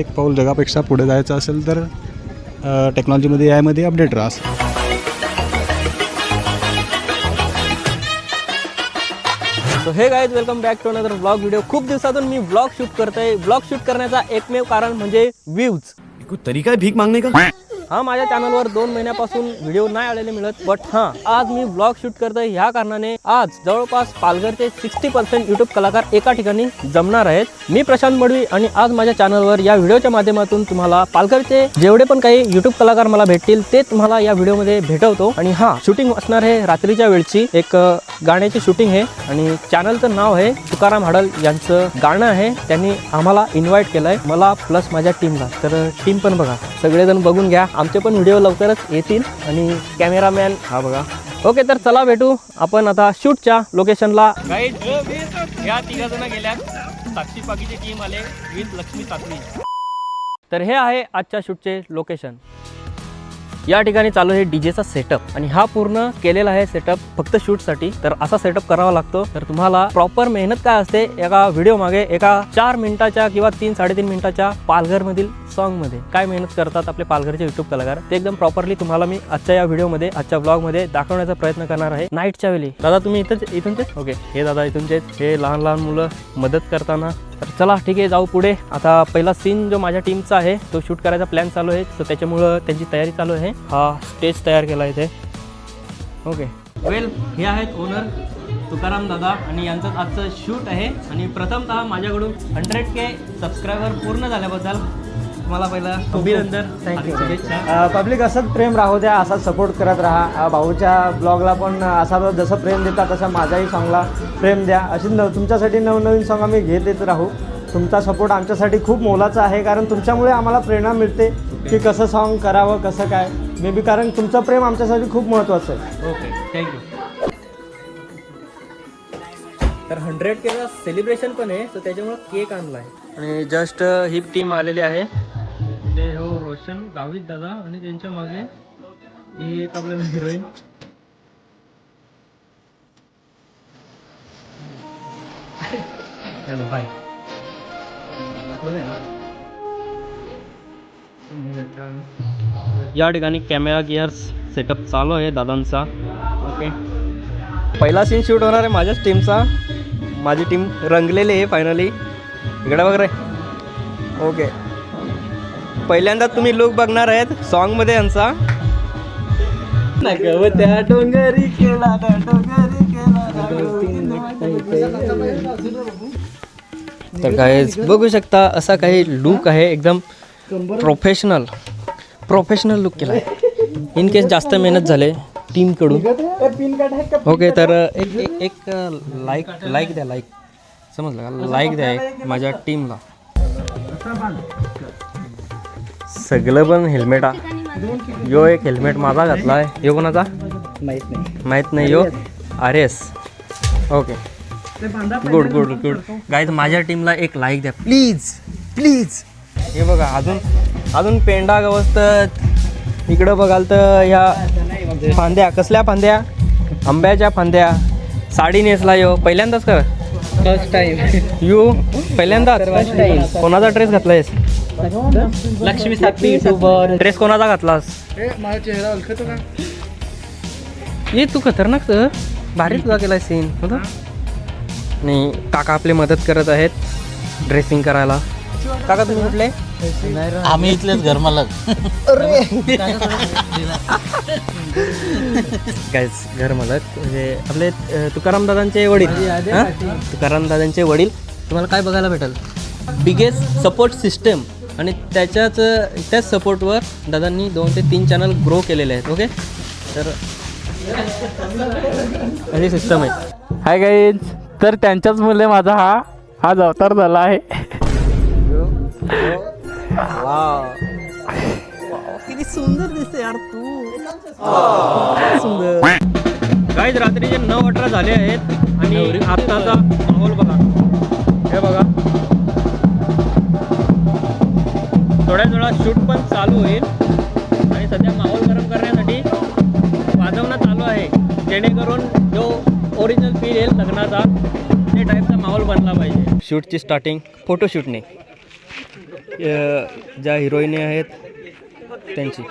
एक पाऊल जगापेक्षा पुढे जायचं असेल तर टेक्नॉलॉजीमध्ये यामध्ये अपडेट राहा. So hey guys, welcome back to another vlog video. खूप दिवसातून मी ब्लॉग शूट करतोय. ब्लॉग शूट करण्याचा एकमेव कारण म्हणजे व्ह्यूज. कोई तरीका है भीख मांगने का? हा, माझ्या चॅनलवर 2 महिन्यापासून व्हिडिओ नाही आलेले मिळत. बट हां, आज मी ब्लॉग शूट करतोय. ह्या कारणाने आज जवळपास पालघरचे 60% यूट्यूब कलाकार एका ठिकाणी जमणार आहेत. मी प्रशांत मडवी आणि आज माझ्या चॅनलवर या व्हिडिओच्या माध्यमातून तुम्हाला पालघरचे जेवढे पण काही यूट्यूब कलाकार मला भेटतील ते तुम्हाला या व्हिडिओमध्ये भेटवतो. आणि हा, शूटिंग असणार आहे रात्रीच्या वेळची. एक गाण्याची शूटिंग आहे आणि चॅनलचं नाव आहे तुकाराम हाडल यांचं गाणं आहे. त्यांनी आम्हाला इन्व्हाइट केलंय, मला प्लस माझ्या टीमला. तर टीम पण बघा, सगळेजण बघून घ्या. आमचे पण व्हिडिओ लवकरच येतील आणि कॅमेरामॅन हा बघा. ओके, तर चला भेटू आपण आता शूटच्या लोकेशनला. गाईड या 3 जण गेल्यात. साक्षी पागीची टीम आले विथ लक्ष्मी सातवी. तर हे आहे आजच्या शूटचे लोकेशन. या ठिकाणी चालू आहे डीजेचा सेटअप आणि हा पूर्ण केलेला आहे सेटअप फक्त शूटसाठी. तर असा सेटअप करावा लागतो. तर तुम्हाला प्रॉपर मेहनत काय असते एका व्हिडिओ मागे, एका 4 मिनिटाच्या किंवा 3-3.5 मिनिटाच्या पालघरमधील सॉन्गमध्ये काय मेहनत करतात आपले पालघरचे यूट्यूब कलाकार, ते एकदम प्रॉपरली तुम्हाला मी आजच्या या व्हिडिओमध्ये, आजच्या ब्लॉगमध्ये दाखवण्याचा प्रयत्न करणार आहे. नाईटच्या वेळी. दादा तुम्ही इथूनचेच? ओके, हे दादा इथूनचेच. हे लहान लहान मुलं मदत करताना. तर चला ठीक आहे, जाऊ पुढे. आता पहिला सीन जो माझ्या टीमचा आहे तो शूट करायचा प्लॅन चालू आहे. तर त्याच्यामुळं त्यांची तयारी चालू आहे. हा स्टेज तयार केला इथे. ओके, वेल, हे आहेत ओनर तुकाराम दादा आणि यांचं आजचं शूट आहे. आणि प्रथमतः माझ्याकडून 100K सबस्क्रायबर पूर्ण झाल्याबद्दल तुम्हाला पहिलं अभिनंदन. थँक्यू. पब्लिक असंच प्रेम राहू द्या, असाच सपोर्ट करत राहा. भाऊच्या ब्लॉगला पण असा जसं प्रेम देता तसं माझ्याही सॉंगला प्रेम द्या. अशी तुमच्यासाठी नवनवीन सॉंग आम्ही घेत येत राहू. तुमचा सपोर्ट आमच्यासाठी खूप मोलाचा आहे, कारण तुमच्यामुळे आम्हाला प्रेरणा मिळते की कसं सॉंग करावं, कसं काय मे बी, कारण तुमचं प्रेम आमच्यासाठी खूप महत्त्वाचं आहे. Okay, thank you. तर 100Kचा सेलिब्रेशन पण आहे, तर त्याच्यामुळे केक आणला आहे. आणि जस्ट ही टीम आलेली आहे. ते हो रोशन, गावित दादा आणि त्यांच्या मागे ही एक आपल्या हिरोईन. बाय. या ठिकाणी कॅमेरा गिअर्स सेटअप चालू आहे दादांचा. ओके, पहिला सीन शूट होणार आहे माझ्याच टीमचा. माझी टीम रंगलेली आहे फायनली. इकडे वगैरे. ओके, पहिल्यांदा तुम्ही लुक बघणार आहेत सॉन्गमध्ये यांचा. त्या डोंगरी केला तर गाईज बघू शकता असा काही लुक आहे. एकदम प्रोफेशनल लुक केला आहे. इन केस जास्त मेहनत झाले टीमकडून. ओके, तर एक लाईक द्या. लाईक समजलं का? लाईक द्या एक माझ्या टीमला. सगळं पण हेल्मेट यो एक हेल्मेट माझा घातला आहे. यो कोणाचा माहीत नाही. यो RS. Okay, good. गाईज माझ्या टीमला एक लाईक द्या प्लीज. हे बघा, अजून पेंडा गवसतात. इकडं बघाल तर ह्या फांद्या, कसल्या फांद्या? आंब्याच्या फांद्या. साडी नेसला यो पहिल्यांदाच कर? First time. यू पहिल्यांदाच? First time. कोणाचा ड्रेस घातलायस? लक्ष्मी सातवी यूट्यूबर. ड्रेस कोणाचा घातलास? माझा चेहरा ओळखतो का? ये तू खतरनाक सर, भारी तुझा केलाय सीन होता. आणि काका आपले मदत करत आहेत ड्रेसिंग करायला. काका तुम्ही कुठले? आम्ही इथलेच घर मालक. गाईज घर मालक म्हणजे आपले तुकाराम दादांचे वडील. तुकाराम दादांचे वडील. तुम्हाला काय बघायला भेटेल? Biggest support system. आणि त्याच सपोर्टवर दादांनी 2 ते 3 चॅनल ग्रो केलेले आहेत. ओके, तर अशी सिस्टम आहे. हाय गाईज, तर त्यांच्याच मुले माझा हा अवतार झाला आहे. किती सुंदर दिसते यार तू. सुंदर. गाईज रात्रीचे 9:18 झाले आहेत आणि आत्ताचा माहोल बघा. हे बघा, थोड्याच वेळात शूट पण चालू होईल. आणि सध्या माहोल गरम करण्यासाठी वाजवणं चालू आहे, जेणेकरून जो ओरिजिनल फील येईल लग्नाचा, ते टाईपचा माहोल बनला पाहिजे. शूटची स्टार्टिंग फोटोशूटने. ज्या हिरोईनी आहेत त्यांची.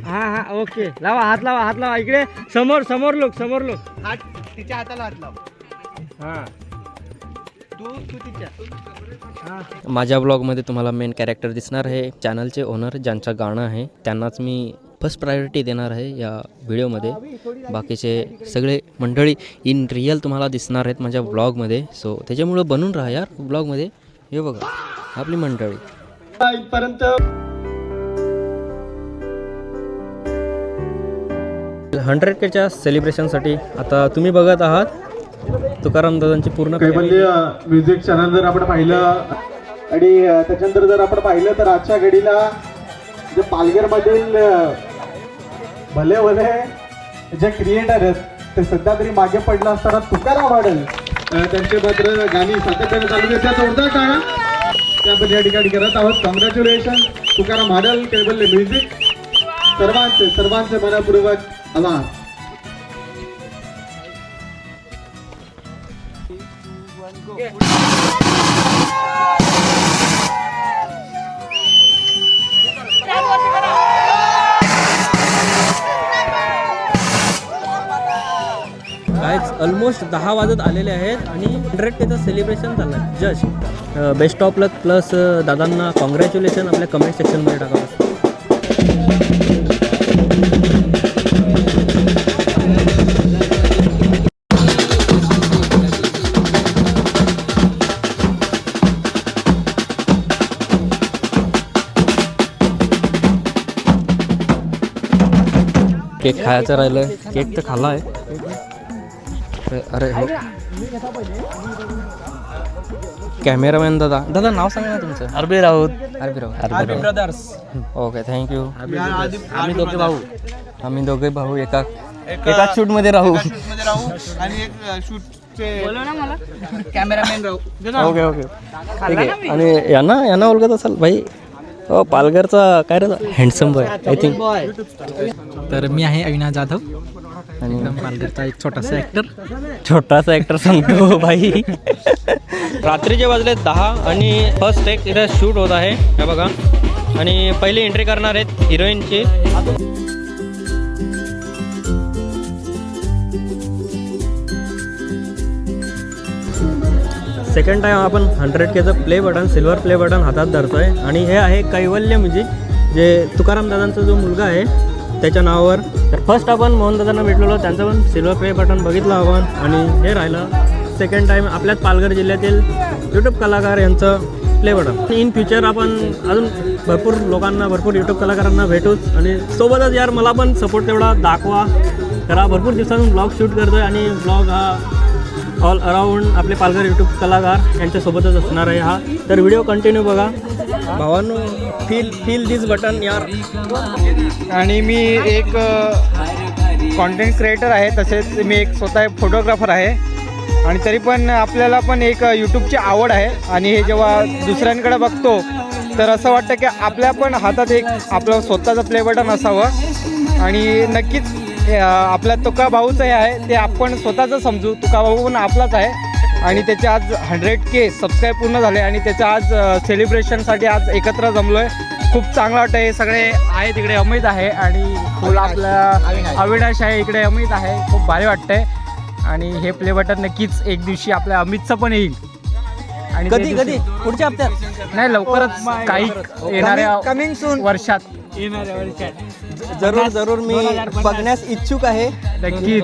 हा ओके. हात लावा इकडे समोर लोक तिच्या हाताला हात लाव. हां तू तिच्या. माझ्या ब्लॉगमध्ये तुम्हाला मेन कॅरेक्टर दिसणार आहे चॅनलचे ओनर ज्यांचं गाणं आहे त्यांनाच मी फर्स्ट प्रायोरिटी देणार आहे या व्हिडिओमध्ये. बाकीचे सगळे मंडळी इन रिअल तुम्हाला दिसणार आहेत माझ्या ब्लॉगमध्ये. सो त्याच्यामुळं बनून राहा यार ब्लॉगमध्ये. हे बघा आपली मंडळी. इथपर्यंत 100Kच्या सेलिब्रेशनसाठी आता तुम्ही बघत आहात तुकाराम दादांची पूर्ण कैवल्य म्युझिक चॅनल जर आपण पाहिलं आणि त्याच्यानंतर जर आपण पाहिलं तर आजच्या घडीला जे पालघरमधील भले जे क्रिएटर आहेत ते सध्या तरी मागे पडलं असताना तुकाराम मॉडेल त्यांचे मात्र गाणी सातत्याने चालू आहेत. त्या जोरदार टाळ्या त्या या ठिकाणी करत आहोत. कॉंग्रॅच्युलेशन तुकाराम मॉडेल, कैवल्य म्युझिक सर्वांचे मनपूर्वक आभार. काहीच ऑलमोस्ट 10 वाजत आलेले आहेत आणि 100Kचं सेलिब्रेशन चाललं आहे. Just best of luck plus दादांना कॉंग्रॅच्युलेशन आपल्या कमेंट सेक्शनमध्ये टाकावं. केक खायचं राहिलं. केक तर खाल्ला आहे. अरे हो कॅमेरामॅन दादा नाव सांगा ना तुमचं. अरबी राऊत. अरबी ब्रदर्स. Okay thank you. आम्ही दोघे भाऊ एका शूटमध्ये राहू. आणि एक शूटचे कॅमेरामॅन राहू. ओके ओके ठीक आहे. आणि यांना ओळखत असाल भाई पालघरचा काय रे हँडसम बॉय आय थिंक. तर मी आहे अविनाश जाधव आणि पालघरचा एक छोटासा ॲक्टर सांगतो भाई. रात्रीचे वाजले 10 आणि फर्स्ट टेक इथं शूट होत आहे हे बघा. आणि पहिली एंट्री करणार आहेत हिरोईनची. सेकंड टाईम आपण 100Kचं play button silver play button हातात धरतोय. आणि हे आहे कैवल्य म्युझिक जे तुकाराम दादांचा जो मुलगा आहे त्याच्या नावावर. तर फर्स्ट आपण मोहन दादांना भेटलेलो त्यांचं पण सिल्वर प्ले बटन बघितलं आपण. आणि हे राहिलं सेकंड टाईम आपल्याच पालघर जिल्ह्यातील यूट्यूब कलाकार यांचं प्ले बटन. इन फ्युचर आपण अजून भरपूर लोकांना भरपूर यूट्यूब कलाकारांना भेटूच. आणि सोबतच यार मला पण सपोर्ट तेवढा दाखवा करा. भरपूर दिवसांनी ब्लॉग शूट करतो आहे आणि ब्लॉग हा ऑल अराऊंड आपले पालघर यूट्यूब कलाकार यांच्यासोबतच असणार आहे हा. तर व्हिडिओ कंटिन्यू बघा भावांनो. फील दिस बटन यार. आणि मी एक कॉन्टेंट क्रिएटर आहे, तसेच मी एक स्वतः फोटोग्राफर आहे. आणि तरी पण आपल्याला पण एक यूट्यूबची आवड आहे. आणि हे जेव्हा दुसऱ्यांकडे बघतो तर असं वाटतं की आपल्या पण हातात एक आपलं स्वतःचं प्ले बटन असावं. आणि नक्कीच आपल्या तुका भाऊचं हे आहे ते आपण स्वतःचं समजू. तुका भाऊ पण आपलाच आहे. आणि त्याचे आज 100K सबस्क्राईब पूर्ण झाले. आणि त्याचं आज सेलिब्रेशनसाठी आज एकत्र जमलो आहे. खूप चांगलं वाटतं. हे सगळे आहे तिकडे अमित आहे आणि फुल आपला अविनाश आहे इकडे अमित आहे. खूप भारी वाटतंय. आणि हे प्ले बटन नक्कीच एक दिवशी आपल्या अमितचं पण येईल. आणि कधी पुढच्या हप्त्यात नाही लवकरच काही येणाऱ्या कमिंग सून वर्षात जरूर मी बघण्यास इच्छुक आहे. नक्कीच.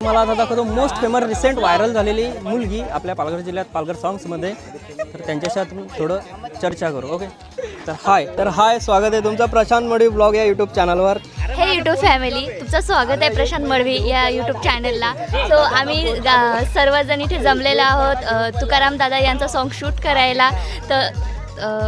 मला आता दाखवतो मोस्ट फेमस रिसेंट व्हायरल झालेली मुलगी आपल्या पालघर जिल्ह्यात पालघर सॉंग्समध्ये. तर त्यांच्याशी आपण थोडं चर्चा करू. ओके तर हाय स्वागत आहे तुमचं प्रशांत मडवी ब्लॉग या यूट्यूब चॅनलवर. हे यूट्यूब फॅमिली तुमचं स्वागत आहे प्रशांत मडवी या यूट्यूब चॅनलला. सो आम्ही सर्वजण इथे जमलेलो आहोत तुकाराम दादा यांचं सॉन्ग शूट करायला. तर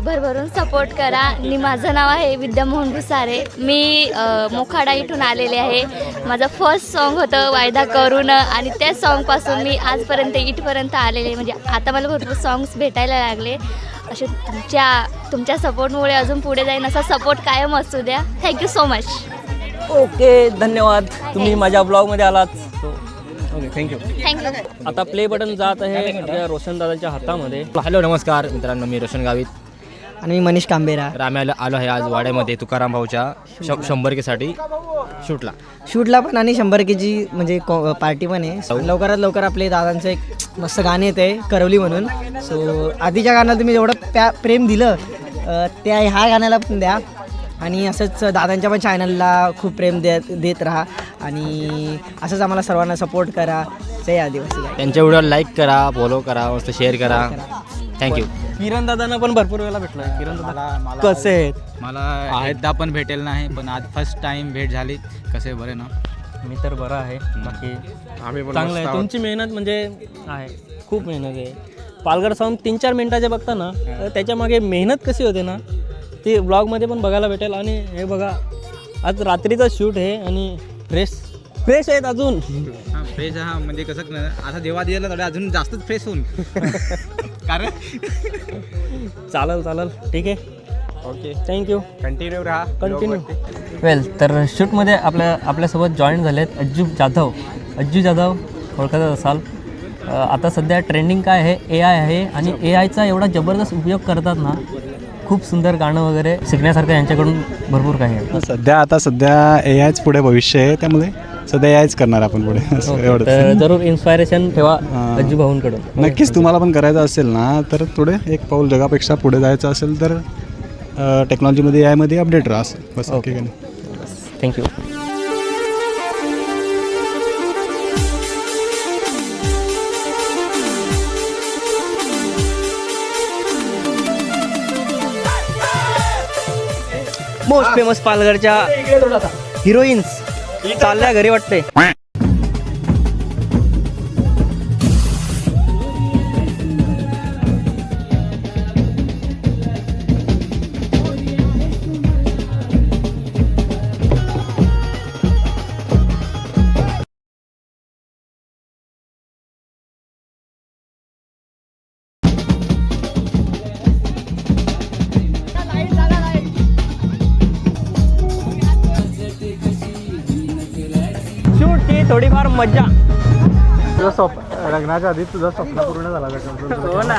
भरभरून सपोर्ट करा. आणि माझं नाव आहे विद्या मोहन घुसारे. मी मोखाडा इथून आलेले आहे. माझं फर्स्ट सॉन्ग होतं वायदा करून. आणि त्या सॉन्गपासून मी आजपर्यंत इथपर्यंत आलेले. म्हणजे आता मला भरपूर सॉंग्स भेटायला लागले. असे तुमच्या सपोर्टमुळे अजून पुढे जाईन. असा सपोर्ट कायम असू द्या. Thank you so much. ओके धन्यवाद. तुम्ही माझ्या ब्लॉगमध्ये आलात. Okay thank you. थँक्यू. आता प्ले बटन जात आहे आपल्या रोशन दादाच्या हातामध्ये. हॅलो नमस्कार मित्रांनो, मी रोशन गावित आणि मी मनीष कांबेरा. तर आम्ही आलो आहे आज वाड्यामध्ये तुकाराम भाऊच्या 100केसाठी शूटला पण आणि 100Kची म्हणजे पार्टी पण आहे. लवकरात लवकर आपले दादांचं एक मस्त गाणं येतं आहे करवली म्हणून. सो आधीच्या गाण्याला तुम्ही जेवढं प्रेम दिलं त्या ह्या गाण्याला पण द्या आणि असंच दादांच्या पण चॅनलला खूप प्रेम देत राहा आणि असंच आम्हाला सर्वांना सपोर्ट करा. जय आदिवासी. त्यांच्या व्हिडिओ लाईक करा, फॉलो करा, मस्त शेअर करा. थँक्यू. किरण दादांना पण भरपूर वेळा भेटलोय. किरण दादा कसे आहेत? मला एकदा पण भेटेल नाही, पण आज फर्स्ट टाइम भेट झाली. कसे बरे ना? मी तर बरं आहे. बाकी चांगलं आहे. तुमची मेहनत म्हणजे आहे, खूप मेहनत आहे. पालघर सॉन्ग 3-4 मिनिटाचे बघता ना तर त्याच्या मागे मेहनत कशी होते ना ती ब्लॉगमध्ये पण बघायला भेटेल. आणि हे बघा आज रात्रीचा शूट आहे आणि फ्रेश आहेत अजून. फ्रेश हा म्हणजे कसं आता जेव्हा दिलं थोडं अजून जास्तच फ्रेश होऊन कारण चालेल ठीक आहे. Okay thank you. कंटिन्यू राहा. कंटिन्यू. वेल तर शूटमध्ये आपल्यासोबत जॉईन झालेत अज्जू जाधव ओळखत असाल. आता सध्या ट्रेंडिंग काय आहे AI आहे आणि AIचा एवढा जबरदस्त उपयोग करतात ना, खूप सुंदर गाणं वगैरे शिकण्यासारखं यांच्याकडून भरपूर काही आहे. सध्या AIच पुढे भविष्य आहे, त्यामुळे सध्या AIच करणार आपण पुढे. एवढं तर जरूर इन्स्पायरेशन ठेवा अज्जू भाऊंकडून. नक्कीच तुम्हाला पण करायचं असेल ना तर थोडे एक पाऊल जगापेक्षा पुढे जायचं असेल तर टेक्नॉलॉजीमध्ये AIमध्ये अपडेट राहा असं बस. ओके. थँक्यू. मोस्ट फेमस पालघरच्या हिरोईन्स चालल्या घरी वाटते. शूटची थोडीफार मज्जा. लग्नाच्या आधी तुझं स्वप्न पूर्ण झाला. हो ना,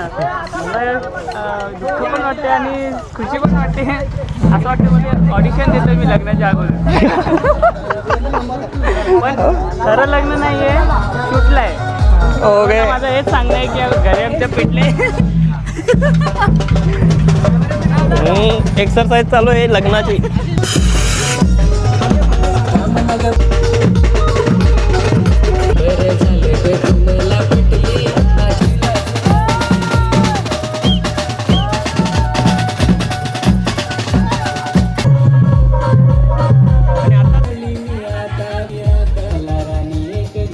दुःख पण वाटते आणि खुशी पण वाटते. असं वाटतं म्हणजे ऑडिशन देतोय मी लग्नाच्या अगोदर. पण खरं लग्न नाहीये, शूटला आहे. ओके. माझं हेच सांगणं आहे की घरी आमच्या पेटले. एक्सरसाइज चालू आहे लग्नाची.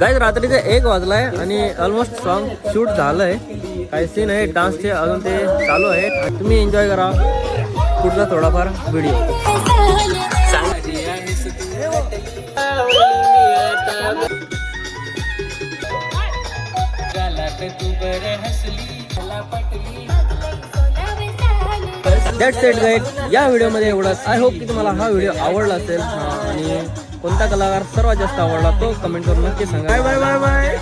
गाईज रात्रीचे 1 वाजलाय आणि ऑलमोस्ट सॉन्ग शूट झालंय. काही सीन आहे डान्सचे अजून ते चालू आहेत. तुम्ही एन्जॉय करा पुढचा थोडाफार व्हिडिओ. That's it guys. या व्हिडिओमध्ये एवढंच. आय होप की तुम्हाला हा व्हिडिओ आवडला असेल आणि कोणता कलाकार सर्वात जास्त आवडला तो कमेंट करून नक्की सांगा. Bye bye bye bye.